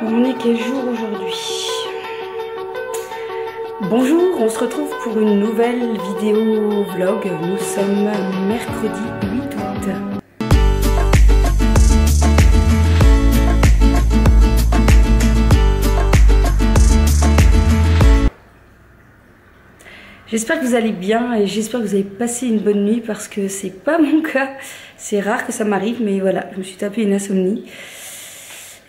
On est quel jour aujourd'hui? Bonjour, on se retrouve pour une nouvelle vidéo vlog. Nous sommes mercredi 8 août. J'espère que vous allez bien et j'espère que vous avez passé une bonne nuit parce que c'est pas mon cas. C'est rare que ça m'arrive, mais voilà, je me suis tapé une insomnie.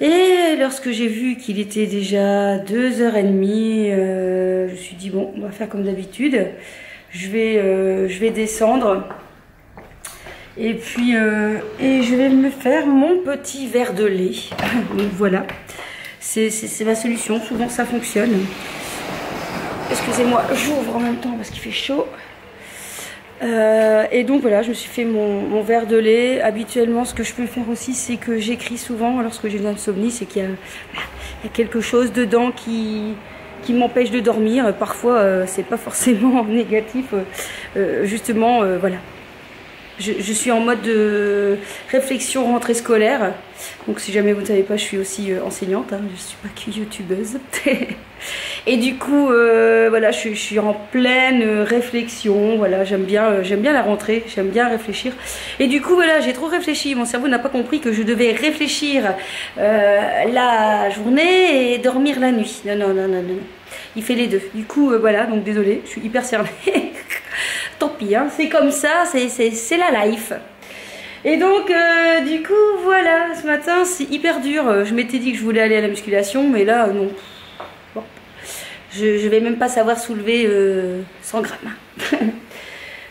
Et lorsque j'ai vu qu'il était déjà 2h30, je me suis dit bon, on va faire comme d'habitude. Je vais descendre et puis je vais me faire mon petit verre de lait. Donc voilà, c'est ma solution. Souvent ça fonctionne. Excusez-moi, j'ouvre en même temps parce qu'il fait chaud. Et donc voilà, je me suis fait mon verre de lait. Habituellement, ce que je peux faire aussi, c'est que j'écris souvent lorsque j'ai de l'insomnie, c'est qu'il y a quelque chose dedans qui m'empêche de dormir. Parfois, c'est pas forcément négatif. Justement, voilà. Je suis en mode de réflexion rentrée scolaire. Donc si jamais vous ne savez pas, je suis aussi enseignante, hein, je ne suis pas que youtubeuse. Et du coup, voilà, je suis en pleine réflexion. Voilà, j'aime bien la rentrée, j'aime bien réfléchir. Et du coup, voilà, j'ai trop réfléchi. Mon cerveau n'a pas compris que je devais réfléchir la journée et dormir la nuit. Non. Il fait les deux. Du coup, voilà, donc désolée, je suis hyper cernée. Tant pis, hein, c'est comme ça, c'est la life. Et donc, du coup, voilà, ce matin, c'est hyper dur. Je m'étais dit que je voulais aller à la musculation, mais là, non. Bon. Je vais même pas savoir soulever 100 grammes.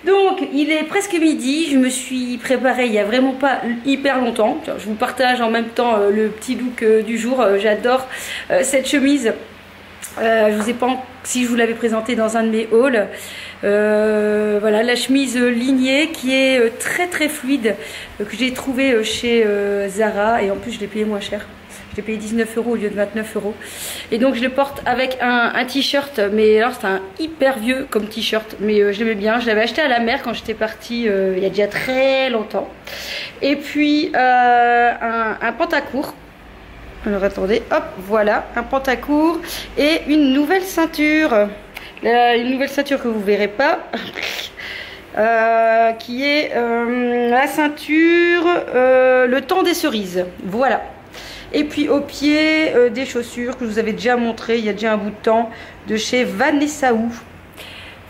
Donc, il est presque midi. Je me suis préparée il y a vraiment pas hyper longtemps. Je vous partage en même temps le petit look du jour. J'adore cette chemise. Je vous ai pas, si je vous l'avais présentée dans un de mes hauls. Voilà, la chemise lignée qui est très fluide, que j'ai trouvée chez Zara, et en plus je l'ai payé moins cher. Je l'ai payé 19 € au lieu de 29 €. Et donc je le porte avec un t-shirt, mais alors c'est un hyper vieux comme t-shirt, mais je l'aimais bien. Je l'avais acheté à la mer quand j'étais partie il y a déjà très longtemps. Et puis un pantacourt. Alors attendez, hop, voilà, un pantacourt et une nouvelle ceinture. Une nouvelle ceinture que vous verrez pas, qui est la ceinture le temps des cerises. Voilà. Et puis au pied, des chaussures que je vous avais déjà montré il y a déjà un bout de temps, de chez Vanessa Wu.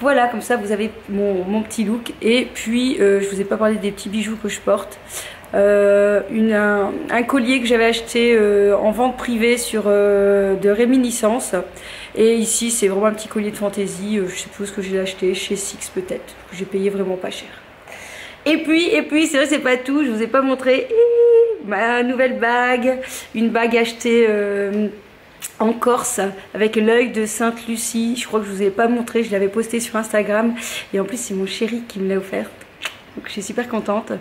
Voilà, comme ça vous avez mon petit look. Et puis je vous ai pas parlé des petits bijoux que je porte. Un collier que j'avais acheté en vente privée sur de réminiscence. Et ici c'est vraiment un petit collier de fantaisie, je sais plus où ce que j'ai acheté, chez Six peut-être, que j'ai payé vraiment pas cher. Et puis c'est vrai, c'est pas tout, je vous ai pas montré ma nouvelle bague, une bague achetée en Corse avec l'œil de Sainte Lucie. Je crois que je vous ai pas montré, je l'avais posté sur Instagram et en plus c'est mon chéri qui me l'a offerte, donc je suis super contente.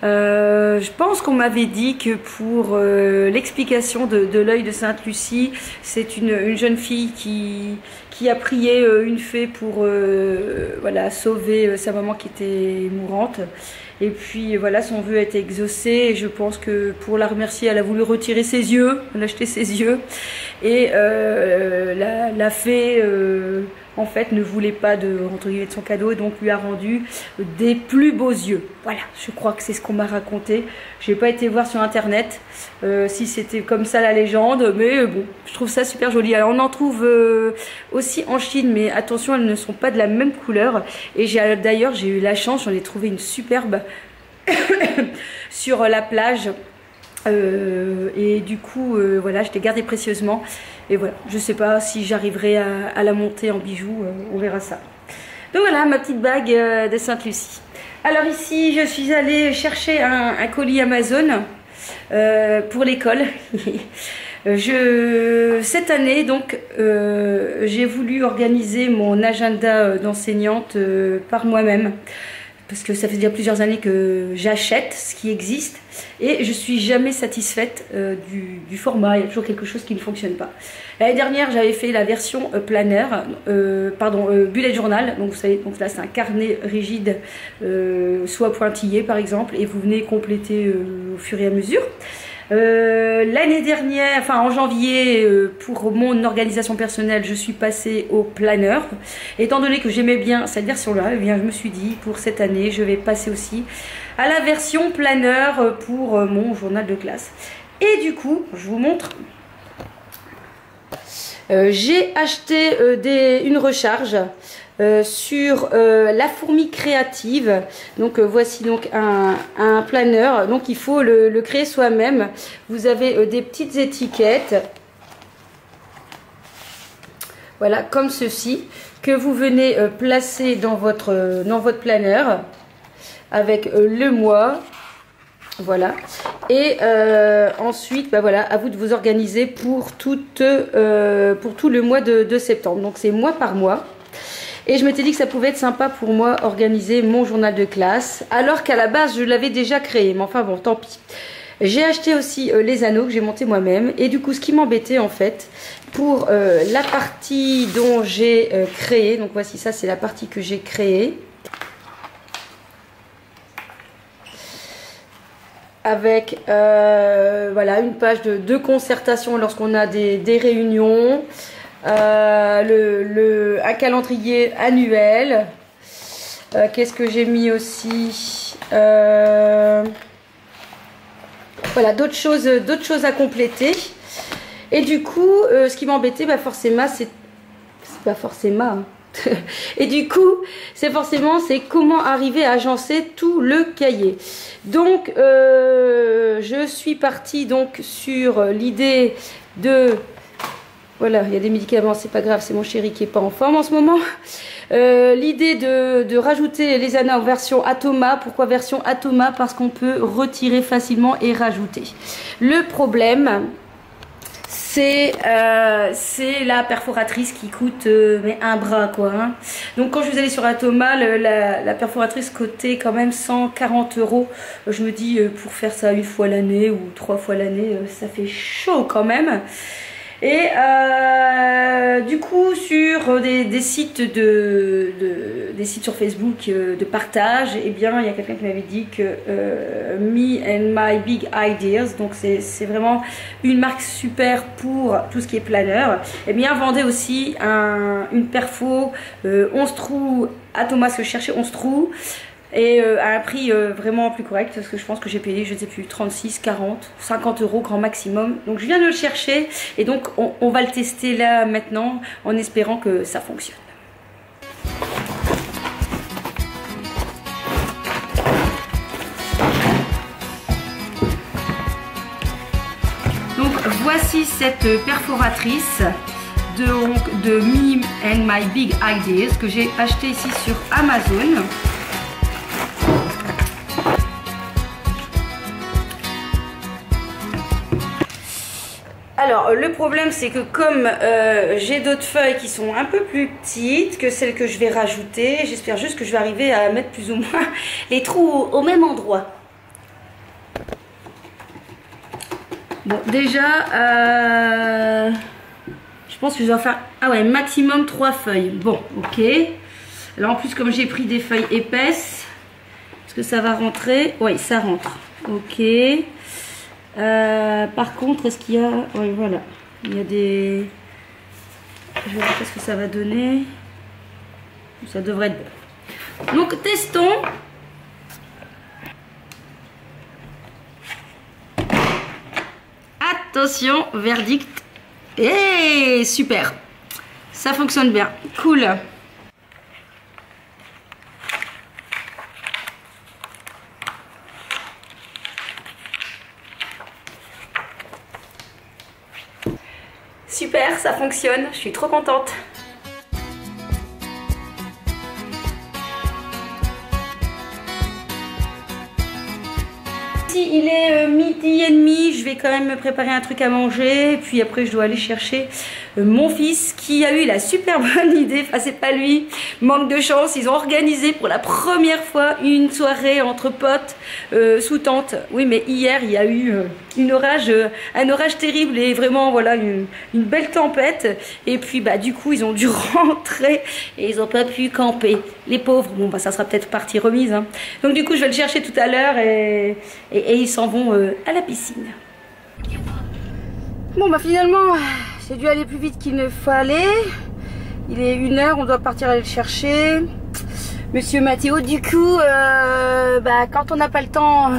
Je pense qu'on m'avait dit que pour l'explication de l'œil de Sainte Lucie, c'est une jeune fille qui a prié une fée pour voilà, sauver sa maman qui était mourante. Et puis voilà, son vœu a été exaucé et je pense que pour la remercier, elle a voulu retirer ses yeux, elle a acheté ses yeux. Et la fée en fait ne voulait pas de son cadeau et donc lui a rendu des plus beaux yeux. Voilà, je crois que c'est ce qu'on m'a raconté. Je n'ai pas été voir sur internet si c'était comme ça la légende, mais bon, je trouve ça super joli. Alors on en trouve aussi en Chine, mais attention, elles ne sont pas de la même couleur. Et d'ailleurs j'ai eu la chance, j'en ai trouvé une superbe sur la plage. Et du coup voilà, je l'ai gardée précieusement et voilà, je sais pas si j'arriverai à la monter en bijoux, on verra ça. Donc voilà, ma petite bague de Sainte Lucie. Alors ici je suis allée chercher un colis Amazon pour l'école. Cette année donc j'ai voulu organiser mon agenda d'enseignante par moi-même. Parce que ça fait déjà plusieurs années que j'achète ce qui existe et je suis jamais satisfaite du format. Il y a toujours quelque chose qui ne fonctionne pas. L'année dernière, j'avais fait la version planner, bullet journal. Donc vous savez, donc là c'est un carnet rigide, soit pointillé par exemple, et vous venez compléter au fur et à mesure. L'année dernière, enfin en janvier, pour mon organisation personnelle, je suis passée au planeur. Étant donné que j'aimais bien cette version-là, eh bien je me suis dit pour cette année, je vais passer aussi à la version planeur pour mon journal de classe. Et du coup, je vous montre. J'ai acheté une recharge sur la fourmi créative. Donc voici donc un planeur. Donc il faut le créer soi-même. Vous avez des petites étiquettes, voilà, comme ceci, que vous venez placer dans votre planeur avec le mois. Voilà. Et ensuite, bah voilà, à vous de vous organiser pour tout le mois de septembre. Donc c'est mois par mois. Et je m'étais dit que ça pouvait être sympa pour moi organiser mon journal de classe, alors qu'à la base je l'avais déjà créé, mais enfin bon, tant pis. J'ai acheté aussi les anneaux que j'ai montés moi-même, et du coup ce qui m'embêtait en fait, pour la partie dont j'ai créé, donc voici ça, c'est la partie que j'ai créée, avec voilà, une page de concertation lorsqu'on a des réunions, un calendrier annuel. Qu'est-ce que j'ai mis aussi, voilà, d'autres choses à compléter. Et du coup, ce qui m'embêtait, bah forcément, c'est pas forcément, hein. Et du coup, c'est comment arriver à agencer tout le cahier. Donc, je suis partie donc sur l'idée de... Voilà, il y a des médicaments, c'est pas grave, c'est mon chéri qui est pas en forme en ce moment. L'idée de rajouter les anneaux en version Atoma. Pourquoi version Atoma? Parce qu'on peut retirer facilement et rajouter. Le problème, c'est la perforatrice qui coûte mais un bras quoi, hein. Donc quand je suis allée sur Atoma, la perforatrice coûtait quand même 140 €. Je me dis pour faire ça une fois l'année ou 3 fois l'année, ça fait chaud quand même. Et du coup sur des sites des sites sur Facebook de partage, et bien il y a quelqu'un qui m'avait dit que Me and My Big Ideas, donc c'est vraiment une marque super pour tout ce qui est planeur, et bien vendait aussi une perfo 11 trous Atoma, ce que je cherchais, 11 trous, et à un prix vraiment plus correct, parce que je pense que j'ai payé, je ne sais plus, 36, 40, 50 € grand maximum. Donc je viens de le chercher, et donc on va le tester là maintenant, en espérant que ça fonctionne. Donc voici cette perforatrice de Me and My Big Ideas que j'ai acheté ici sur Amazon. Alors le problème c'est que comme j'ai d'autres feuilles qui sont un peu plus petites que celles que je vais rajouter, j'espère juste que je vais arriver à mettre plus ou moins les trous au même endroit. Bon déjà je pense que je dois faire, ah ouais, maximum 3 feuilles. Bon ok, alors en plus comme j'ai pris des feuilles épaisses, est-ce que ça va rentrer? Oui, ça rentre, ok. Par contre, est-ce qu'il y a... Oui, voilà. Il y a des... Je vais voir ce que ça va donner. Ça devrait être bon. Donc, testons. Attention, verdict. Et super. Ça fonctionne bien. Cool. Super, ça fonctionne, je suis trop contente. Il est midi et demi, je vais quand même me préparer un truc à manger, et puis après je dois aller chercher mon fils qui a eu la super bonne idée, enfin c'est pas lui, manque de chance, ils ont organisé pour la première fois une soirée entre potes sous tente. Oui mais hier il y a eu un orage terrible et vraiment voilà une belle tempête, et puis bah du coup ils ont dû rentrer et ils n'ont pas pu camper, les pauvres. Bon bah ça sera peut-être partie remise, hein. Donc du coup je vais le chercher tout à l'heure et ils s'en vont à la piscine. Bon bah finalement, j'ai dû aller plus vite qu'il ne fallait. Il est 1h, on doit partir aller le chercher. Monsieur Mathéo, du coup, quand on n'a pas le temps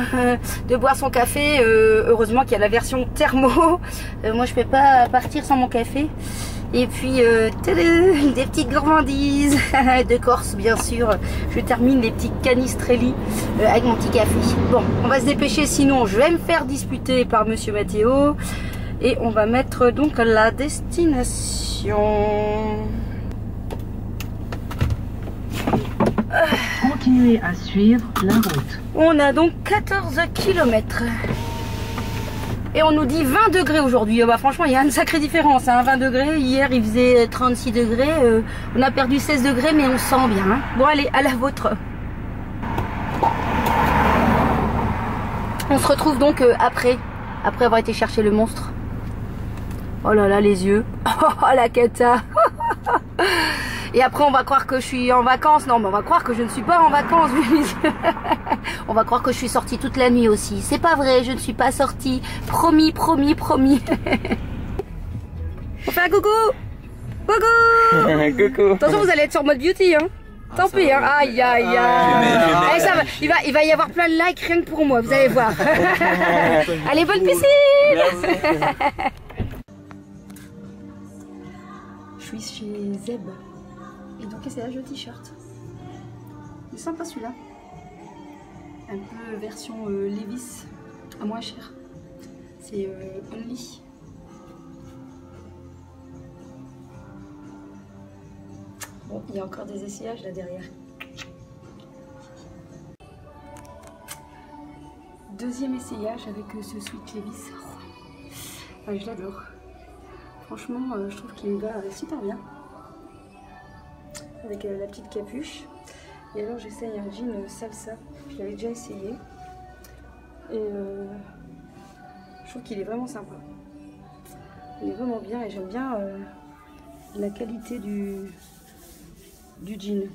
de boire son café, heureusement qu'il y a la version thermo. Moi, je peux pas partir sans mon café. Et puis, des petites gourmandises de Corse, bien sûr. Je termine les petits canistrelli avec mon petit café. Bon, on va se dépêcher, sinon je vais me faire disputer par Monsieur Mathéo. Et on va mettre donc la destination. Continuez à suivre la route. On a donc 14 km. Et on nous dit 20 degrés aujourd'hui. Bah, franchement, il y a une sacrée différence. Hein. 20 degrés. Hier, il faisait 36 degrés. On a perdu 16 degrés, mais on sent bien. Hein. Bon, allez, à la vôtre. On se retrouve donc après avoir été chercher le monstre. Oh là là, les yeux. Oh, la cata. Et après, on va croire que je suis en vacances. Non, mais on va croire que je ne suis pas en vacances. On va croire que je suis sortie toute la nuit aussi. C'est pas vrai, je ne suis pas sortie. Promis, promis, promis. On fait un coucou. Coucou. Coucou. Attention, vous allez être sur mode beauty, hein. Tant pis, hein. Aïe, aïe, aïe. Allez, ça va. Il va y avoir plein de likes rien que pour moi, vous allez voir. Allez, bonne piscine. Je suis chez Zeb. Et donc c'est un joli t-shirt. Il est sympa celui-là. Un peu version Levi's à moins cher. C'est Only. Bon, il y a encore des essayages là derrière. Deuxième essayage avec ce sweat Levi's. Oh, je l'adore. Franchement, je trouve qu'il me va super bien. Avec la petite capuche. Et alors j'essaye un jean salsa. Je l'avais déjà essayé. Et je trouve qu'il est vraiment sympa. Il est vraiment bien et j'aime bien la qualité du jean.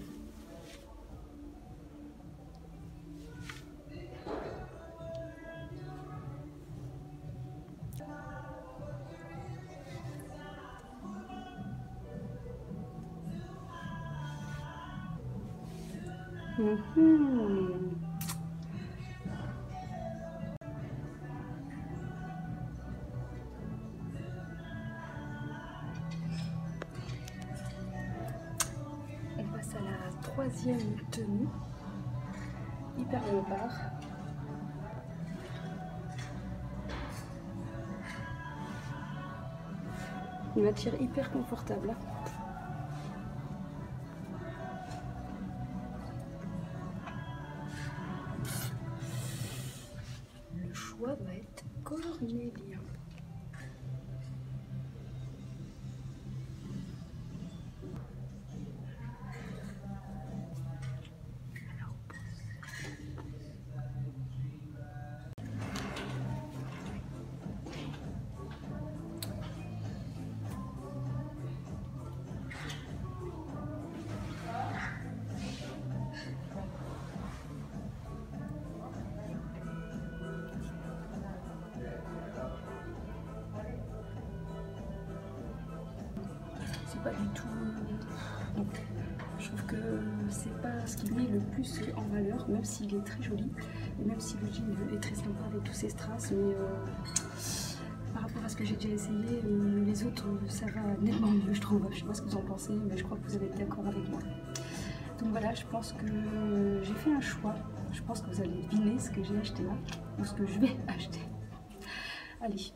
On passe à la troisième tenue, hyper léopard. Une matière hyper confortable. Le choix va être cornélien. Pas du tout. Donc, je trouve que c'est pas ce qui met le plus en valeur, même s'il est très joli et même si le jean est très sympa avec tous ces strass, mais par rapport à ce que j'ai déjà essayé, les autres ça va nettement mieux, je trouve. Je sais pas ce que vous en pensez, mais je crois que vous allez être d'accord avec moi. Donc voilà, je pense que j'ai fait un choix. Je pense que vous allez deviner ce que j'ai acheté là ou ce que je vais acheter. Allez.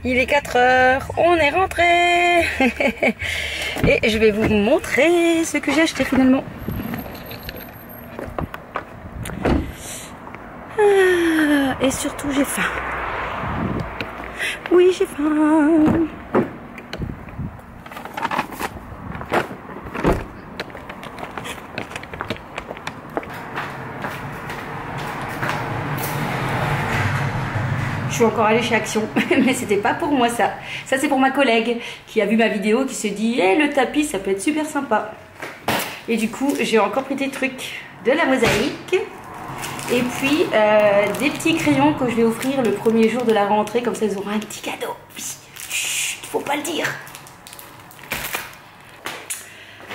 Il est 4 h, on est rentré. Et je vais vous montrer ce que j'ai acheté finalement. Et surtout j'ai faim. Oui, j'ai faim. Je suis encore allée chez Action, mais c'était pas pour moi ça. Ça c'est pour ma collègue qui a vu ma vidéo, qui se dit hey, le tapis ça peut être super sympa. Et du coup j'ai encore pris des trucs de la mosaïque. Et puis des petits crayons que je vais offrir le premier jour de la rentrée, comme ça ils auront un petit cadeau. Oui, pas le dire.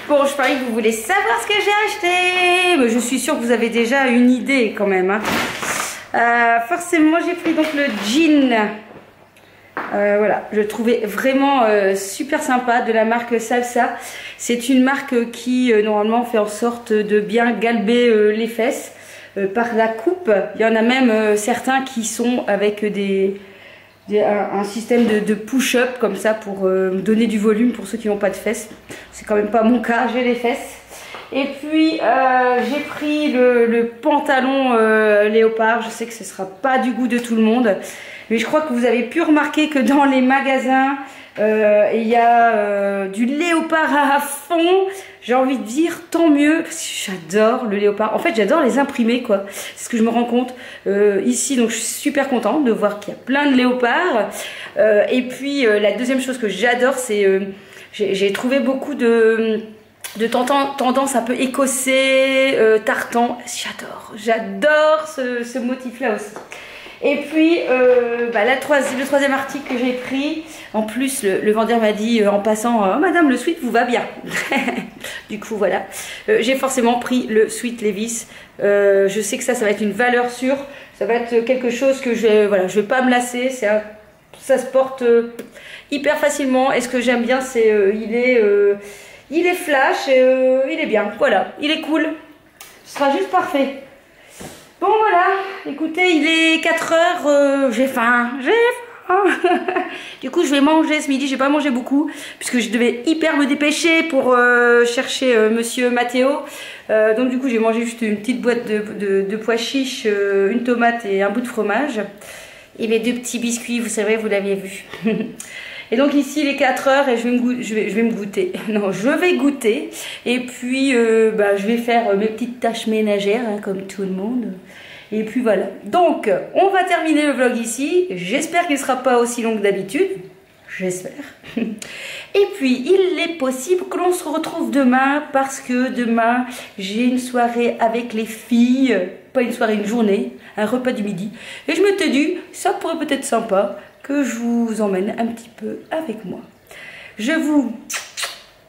Bon, je parie que vous voulez savoir ce que j'ai acheté. Mais je suis sûre que vous avez déjà une idée quand même. Hein. Forcément, j'ai pris donc le jean. Voilà, je le trouvais vraiment super sympa, de la marque Salsa. C'est une marque qui normalement fait en sorte de bien galber les fesses par la coupe. Il y en a même certains qui sont avec un système de push-up comme ça pour donner du volume pour ceux qui n'ont pas de fesses. C'est quand même pas mon cas, j'ai les fesses. Et puis j'ai pris le pantalon léopard. Je sais que ce sera pas du goût de tout le monde, mais je crois que vous avez pu remarquer que dans les magasins il y a du léopard à fond. J'ai envie de dire tant mieux, parce que j'adore le léopard. En fait, j'adore les imprimer, quoi. C'est ce que je me rends compte ici. Donc, je suis super contente de voir qu'il y a plein de léopards. Et puis, la deuxième chose que j'adore, c'est... j'ai trouvé beaucoup de tendance un peu écossais, tartan. J'adore ce motif-là aussi. Et puis, le troisième article que j'ai pris, en plus, le vendeur m'a dit en passant, oh, madame, le sweat vous va bien. Du coup, voilà. J'ai forcément pris le sweat Levi's. Je sais que ça va être une valeur sûre. Ça va être quelque chose que je vais pas me lasser. Ça se porte hyper facilement. Et ce que j'aime bien, c'est il est flash, il est bien. Voilà, il est cool. Ce sera juste parfait. Bon voilà, écoutez, il est 4 h, j'ai faim. Du coup, je vais manger ce midi, j'ai pas mangé beaucoup, puisque je devais hyper me dépêcher pour chercher monsieur Mathéo. Donc du coup, j'ai mangé juste une petite boîte de pois chiches, une tomate et un bout de fromage. Et mes 2 petits biscuits, vous savez, vous l'aviez vu. Et donc ici, il est 4 h et je vais me goûter. Non, je vais goûter. Et puis, je vais faire mes petites tâches ménagères, hein, comme tout le monde. Et puis voilà. Donc, on va terminer le vlog ici. J'espère qu'il ne sera pas aussi long que d'habitude. J'espère. Et puis, il est possible que l'on se retrouve demain, parce que demain, j'ai une soirée avec les filles. Pas une soirée, une journée. Un repas du midi. Et je m'étais dit, ça pourrait peut-être sympa que je vous emmène un petit peu avec moi. Je vous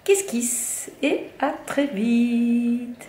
kiss et à très vite.